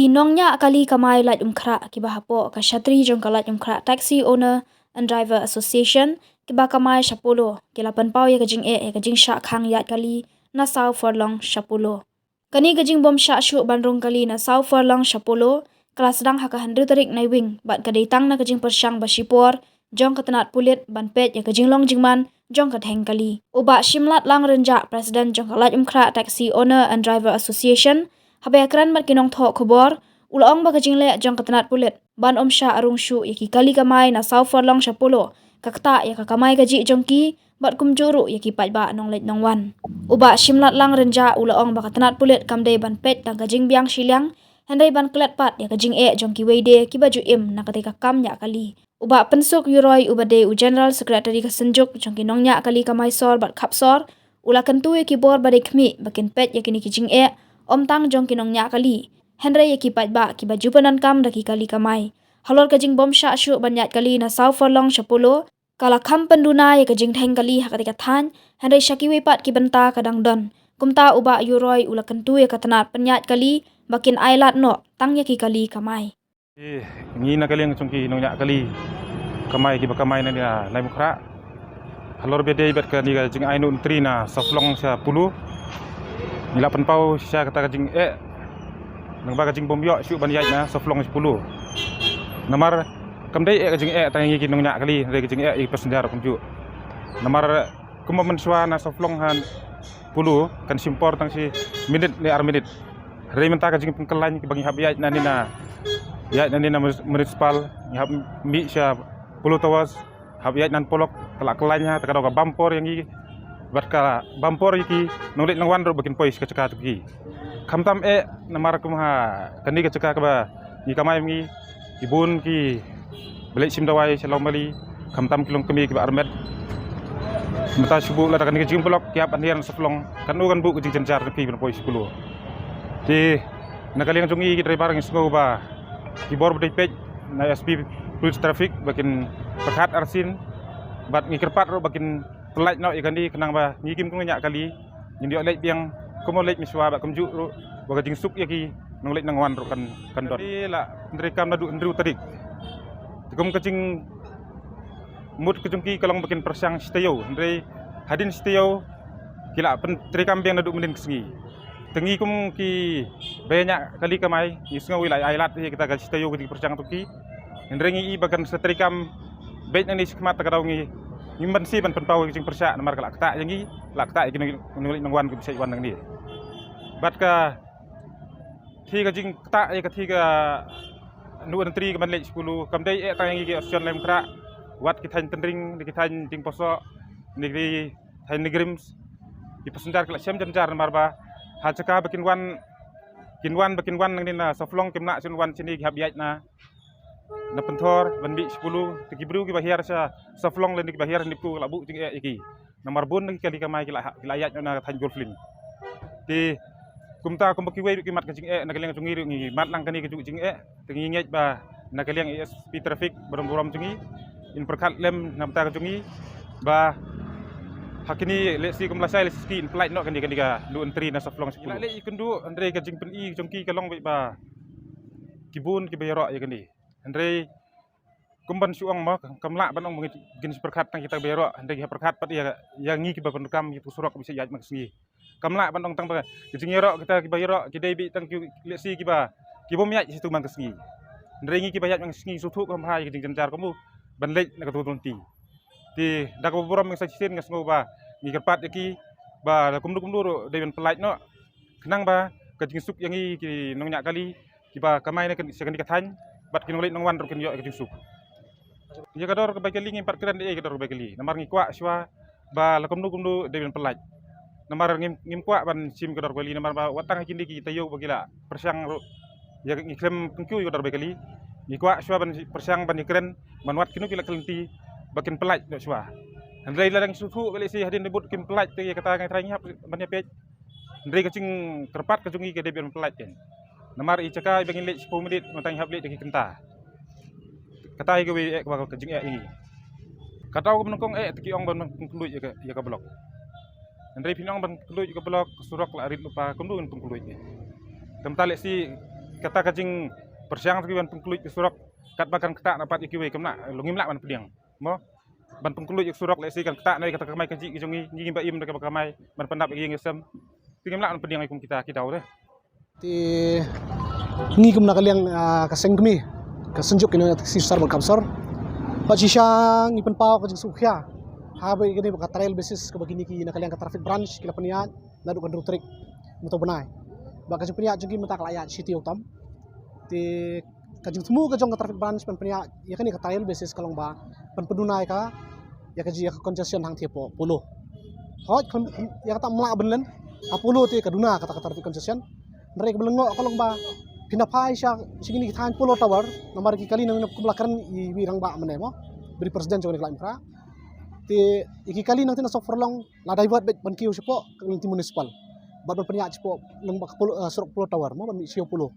Ki nongnya kali kamai lat umkra ki bahapo ka shatri jong kalat umkra taxi owner and driver association ki ba kamai shapolo ki lapan pau ye kajing sha khang yat kali na sau forlong shapolo. Kani kajing bom sha shu bandrong kali na sau forlong shapolo kelas dang haka 100 tarik nai wing bat ka tang na kajing persyang basipor jong katanat pulit ban pet ye kajing long jingman jong ka theng kali. Uba shimlat lang renja president jong kalat umkra taxi owner and driver association habe akran mat kinong tho khobor ulong ba kajing le jong katanat pulit ban sha arung shu yaki kali kamai na sau forlong shapolo kakta ya kamai gaji jongki bat kumjuru yaki pajba nong let nong wan. Uba shimlat lang renja ulong ba katanat pulit kamde ban pet tang kajing biang shilyang hendai ban klet pat ya kajing jongki weide ki baju im na katika kam nya kali. Uba pensuk yuroi ubade u general secretary ka senjuk jongki nong nya kali kamai sor bat kapsor ula kentu yaki bor bade khmi bakin pet yakini kijing tang jong kinong nya kali Henry yaki pajba ki baju panan kam daki kali kamai halor kajing bom sha shu banyat kali na sau forlong shapolo kala kham penduna ya kajing theng kali hakatika than Henry shakiwe pat ki benta kadang don kumta uba yuroi ula kentu ya katanat penyat kali bakin ailat no tang yaki kali kamai ngi na kali ngchungki nong nya kali kamai ki bakamai na lai mukra halor bede bet ka ni kajing ainu ntri na saflong sa pulu nilapan pau sya kata kajing nang ba kajing bom yo syu ban yai na saflong 10 namar kamdai kajing tangi ki nong nya kali re kajing i passenger kumju namar kuma menswa na saflong han 10 kan simpor tang si minit ni ar minit re menta kajing pengkelan ki bagi hab yai na nina municipal hab mi sya 10 tawas hab yai nan polok kelak kelanya takado ka bampor yang i batka bampor iki nonglet nang wan ro bakin pois keceka tuki kamtam namar kumha kani keceka ka ni kamai mi ibun ki belek sim dawai selom bali kamtam kilong kemi ki armet mata subu la kani kejing blok kiap andian seflong kan bu kejing jenjar ki ben pois 10 di nakaliang jungi ki dari barang isgo ba ki bor bedai pej na SP police traffic bakin perhat arsin bat ngikirpat ro bakin pelaj no ikan di kenang ba ngikim kung nya kali nyindi olej biang komo lej miswa ba kamju ro ba kajing suk yaki nong lej nang wan ro kan dot la ndrekam nadu ndru tarik tikum kajing mut kejungki kalong bakin persyang steo ndre hadin steo kila pen trekam biang nadu mendin kesengi tengi kum ki banyak kali kamai isnga wilayah ailat kita ga steo kejing persyang tuki ndre ngi bakan setrikam bet nang ni skmat takadawngi nyimban si ban penpau kicing persyak namar kalak tak yangi lakta iki nulik nang wan bisa wan nang ni bat ka thi kicing tak ya kathi ka nu antri ka ban lek 10 kamdai tang yangi ki option lem kra wat ki than tendring ki than ting posok negeri than negrims ki pasendar kalak syam janjar namar ba ha caka bakin wan nang ni na saflong kimna sun wan sini hab yait na pentor ban bi 10 tikibru ki bahir sa saflong len ki bahir nipu labu jing iki nomor bun ki kali kamai ki layat na than golfling ti kumta kumbaki we ki mat ka jing na kaleng jungi ngi mat lang kani ki jing tingi ngej ba na kaleng SP traffic borom jungi in perkat lem namta ka jungi ba hakini lesi kumlasai lesi in flight no kan ka lu entry na saflong 10 le ikundu andre ka jing pen i jongki kalong ba kibun ki bayro ya kani Andre kumban suang ma kamla banong mungkin perkat tang kita bero andre perkat pat ya ngi ki bapan kam itu surok bisa yat maksi kamla banong tang ba jingero kita ki bayro ki debi tang ki lesi ki ba ki bom yat situ mang kesngi andre ngi ki bayat mang kesngi sutu kam hai ki jenjar kamu banlej na katutunti ti dak borom mang sajin ngasngo ba ngi kerpat ki ba kumdu dewen pelait no kenang ba ka jingsuk yang ngi ki nong nya kali ki ba kamai na kan sekani kathan bat kinulit nang wan rokin yo ke jusuk ya kador ke bakali ngim parkiran de kador bakali namar ngi kwa swa ba lakum du dewen pelaj namar ngim kwa ban sim kador bakali namar ba watang kindi ki tayo bagila persyang ya ngi krem kengku kador bakali ngi kwa swa ban persyang ban ikren ban wat kinu kila kelenti bakin pelaj do swa andai larang susu bali si hadin debut kim pelaj te kata ngai trainya ban ya pej ndre kacing kerpat kajungi ke dewen pelaj ken namar i caka bangin lek 10 minit matang hablet deki kenta kata i gawe ka kajing ini katau menungkong teki ong ban kuluj ya ka blok andre pinong ban kuluj ka blok surok la rit lupa kundu pengkuluj temta lek si kata kajing persiang tu ban pengkulit surok kat makan ketak dapat ikiwe kemna lungim lak ban pediang mo ban pengkulit surok lesi kan ketak nai kata kamai kaji kijongi ngi ba im dekat kamai ban pendap ing ngesem tingim lak ban pediang ikum kita deh ti ngi kum nakaliang kaseng kami kasenjuk kini taksi sar berkamsor pak sisang ngi penpau kajing sukhya habe gini baka trail basis ke begini ki nakaliang ke traffic branch kila peniat nadu kan rutrik muto benai baka kajing peniat jengki mentak layat city utam ti kajing temu kajong ke traffic branch peniat ya kan ke trail basis kalong ba penpedunai ka ya kaji ya congestion hang tiepo puluh hot ya kata melak benlen apuluh ti kaduna kata traffic congestion mereka belengok kalong ba pinapai siya sigini kitan pulo tower nomor kali nang kublakan i wirang ba mene mo beri presiden jong nikla infra ti iki kali nang tina software long la divert bet ban kiu sipo ke municipal ban peniak sipo nang ba surok pulo tower mo ban sio pulo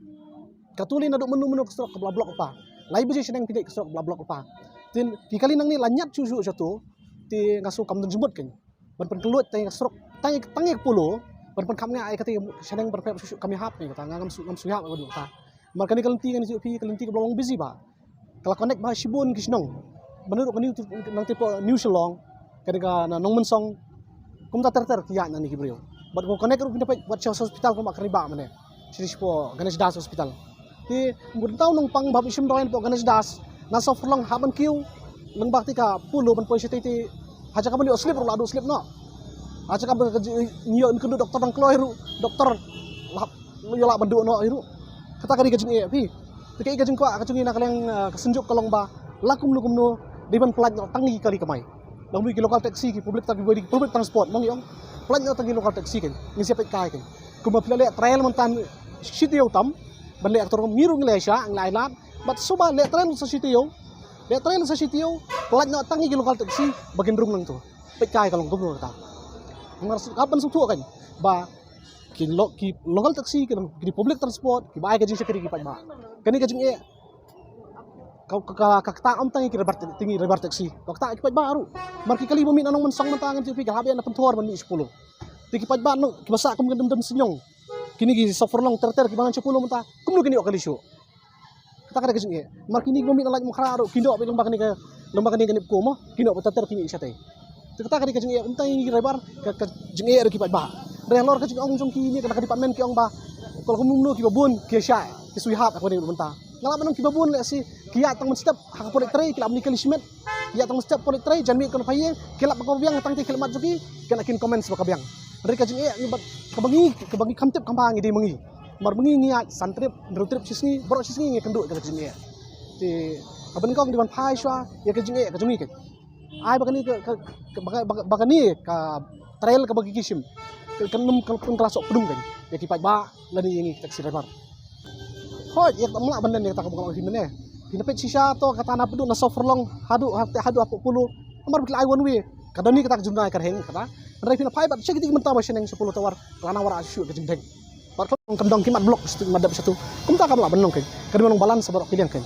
katuli na do menu ke surok ke blok apa lai beji sedang tidak ke surok blok apa tin iki kali nang ni lanyat cucu satu ti ngasu kam jembut kan ban penkelut tang surok tangi pulo ban kamnya ai kata sedang berpep susu kami hap ni kata ngam suyap aku kata marka ni kelenting ni CP kelenting ke belong busy ba kalau connect ba shibun kisnong menurut kani nang tipo new selong kadang na nong mensong kum ta ter kiya na ni kibrio bat ko connect ru pindapat buat hospital ko makri ba mane sini po Ganesh Das hospital ti ngun taw nong pang bab isim doin po Ganesh Das na so long haban kiu nang bakti ka pulo ban po siti haja ka bali slip ru adu slip no aja ka nyo kudu dokter nang kloiru dokter yo la bandu no iru kata kali gajing e pi tikai gajing ko kacungi na kaleng kesenjuk kalong ba lakum no diban pelat tangi kali kamai lang mi local taxi ki public transport mong yong pelat tangi local taxi kan ni siapa kai kan kuma pilale trail mentan city utam ban le aktor miru nglesia nglai lat bat suba le trail sa city yo pelat tangi local taxi bagian rung nang tu pekai kalong gubno kata kapan suatu kan ba ki local taxi ki public transport ki bae kajing sekeri ki pa ba kani kajing e ka ta am tangi ki rebar taxi ka ki pa baru mar ki kali bumi nanong mensang mentangan ti ka habe na pentor man 10 ti ki pa ba no ki basa kum gandem senyong kini ki software long ter ki bangan 10 menta kum no kini o kali syo kata kada kajing e mar kini bumi na laj mo khararo kindo pe lomba kani ganip ko mo kindo pa ter kini isate kita kali kajing e untai rebar ka jing e ki pa ba relor kajing ong jong ki ni ka department ki ong ba kol kumumno ki babun ki sya ki suihap ako ni benta ngalaman ki babun le si ki ya tang step ha ko tre ki lamni kali simet ya tang step ko tre jan mi kon paye ki la ko biang tang ti ki mat juki kana kin comments ba ka biang re kajing e ni bat kabangi kamtep kambang ide mengi mar mengi ni santrip rotrip sisni bro sisni ngi kendu ka kajing e ti aben kong di ban pai swa ya kajing e kajing ni ai bagani ka trail ka bagi kisim kenum kan kelasok pedung kan ya ki ba lani ini taksi driver hoi ya tamla banden ya tak bukan sini ne pinapet sisa to kata na pedung na software long hadu apa puluh amar bikla iwan we kadani kata junai karheng kata rai pinapai bat segiti menta ba seneng 10 tawar lana wara asu ke jengdeng par kendong kimat blok madap satu kum ta kam la benong kan kadang balance barok kilian kan